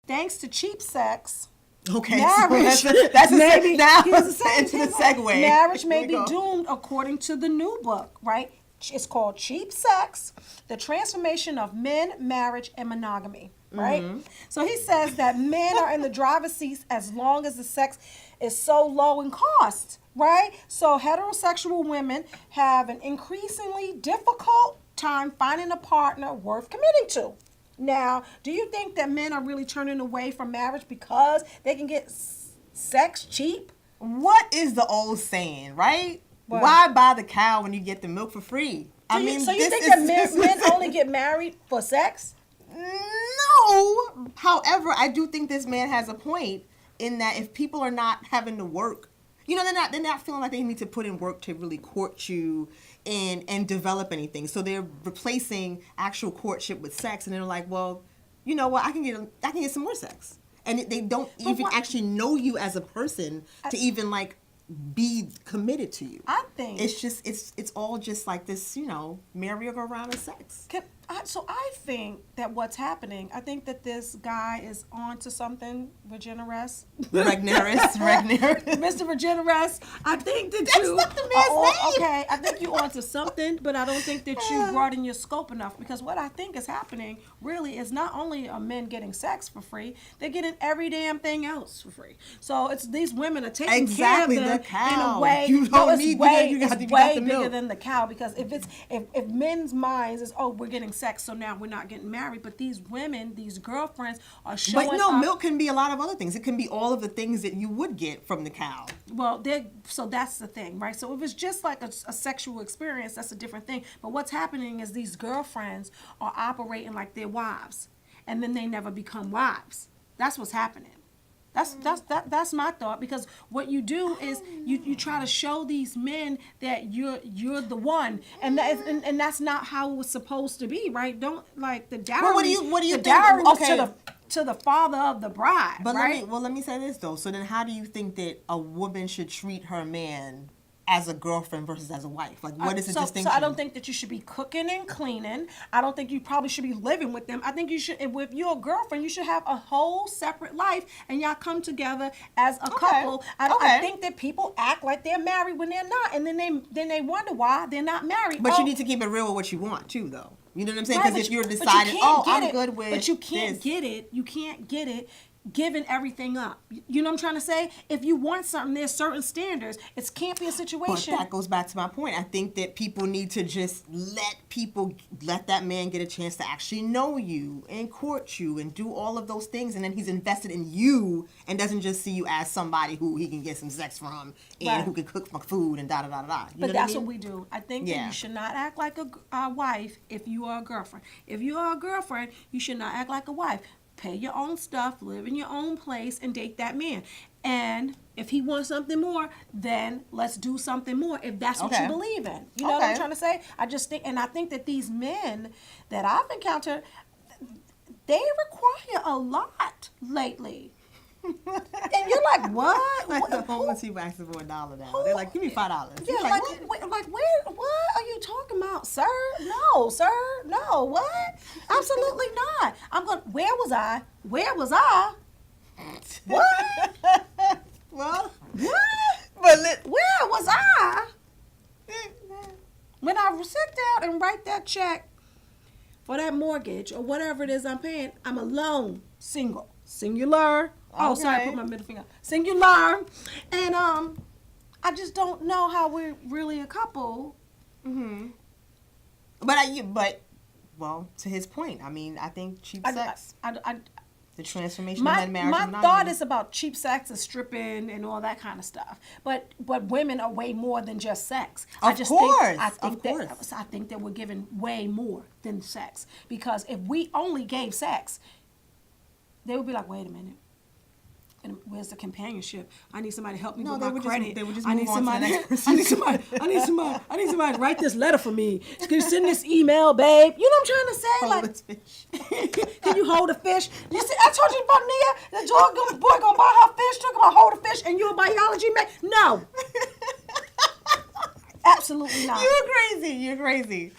thanks to cheap sex, Okay, marriage, so that's maybe, now here's the second into the thing, segue. marriage may Here be we go. doomed according to the new book, right? It's called Cheap Sex, The Transformation of Men, Marriage, and Monogamy, right? So he says that men are in the driver's seats as long as the sex is so low in cost, right? So heterosexual women have an increasingly difficult time finding a partner worth committing to. Now, do you think that men are really turning away from marriage because they can get sex cheap? What is the old saying, right? What? Why buy the cow when you get the milk for free? So you think that men only get married for sex? No. However, I do think this man has a point in that if people are not having to work, they're not feeling like they need to put in work to really court you and develop anything. So they're replacing actual courtship with sex, and they're like, well, you know what? I can get some more sex, and they don't even actually know you as a person to even like be committed to you. I think it's just it's all just like this, merry-go-round of sex. So I think that what's happening, I think that this guy is on to something, Regenerous. Mr. Regenerous, I think that That's not the man's name. Okay, I think you on to something, but I don't think that you broaden your scope enough, because what I think is happening really is not only are men getting sex for free, they're getting every damn thing else for free. So it's these women are taking care of them the cow. in a way. You don't need it's way the bigger milk. than the cow, because if men's minds is, oh, we're getting sex, so now we're not getting married, but these women, these girlfriends are showing But no, up. milk can be a lot of other things. It can be all of the things that you would get from the cow. Well, so that's the thing, right? So if it's just like a sexual experience, that's a different thing. But what's happening is these girlfriends are operating like they're wives, and then they never become wives. That's what's happening. That's my thought, because what you do is you try to show these men that you're the one, and that's not how it was supposed to be, right? Don't like the dowry. Well, what do you the think? dowry was Okay. to the father of the bride, But right? let me say this though. So then, how do you think that a woman should treat her man as a girlfriend versus as a wife? Like, what is the distinction? So I don't think that you should be cooking and cleaning. I don't think you probably should be living with them. I think you should, if you're a girlfriend, you should have a whole separate life, and y'all come together as a couple. I think that people act like they're married when they're not, and then they wonder why they're not married. But you need to keep it real with what you want too, though. You know what I'm saying? Right, Because if you're but you deciding, can't get I'm it, good with but you can't get it. You can't get it giving everything up. You know what I'm trying to say? If you want something, there's certain standards. It can't be a situation. But that goes back to my point. I think that people need to just let that man get a chance to actually know you and court you and do all of those things, and then he's invested in you and doesn't just see you as somebody who he can get some sex from and who can cook my food and da da da da. But that's what we do. I think that you should not act like a wife if you are a girlfriend. If you are a girlfriend, you should not act like a wife. Pay your own stuff, live in your own place, and date that man. And if he wants something more, then let's do something more, if that's what you believe in. You know what I'm trying to say? I think that these men that I've encountered, they require a lot lately. And you're like, what? Like the homeless people asking for $1 now. They're like, give me $5. Yeah, like what are you talking about, sir? No, sir. No, what? Absolutely not. Where was I? What? Well, what? Where was I? When I sit down and write that check for that mortgage or whatever it is I'm paying, I'm alone, singular. Oh, sorry, I put my middle finger. Singular. And I just don't know how we're really a couple. Mm-hmm. Well, to his point, I mean, I think cheap sex. The transformation of men marriage. My thought is about cheap sex and stripping and all that kind of stuff. But women are way more than just sex. I think that we're giving way more than sex. Because if we only gave sex, they would be like, wait a minute. And where's the companionship? I need somebody to help me with my credit. They would just I move need on somebody. to the next person. I need somebody to write this letter for me. Can you send this email, babe? You know what I'm trying to say? Hold this fish. Can you hold a fish? You see, I told you about Nia. The boy gonna buy her fish. Talking about hold a fish, and you a biology man? No, absolutely not. You're crazy.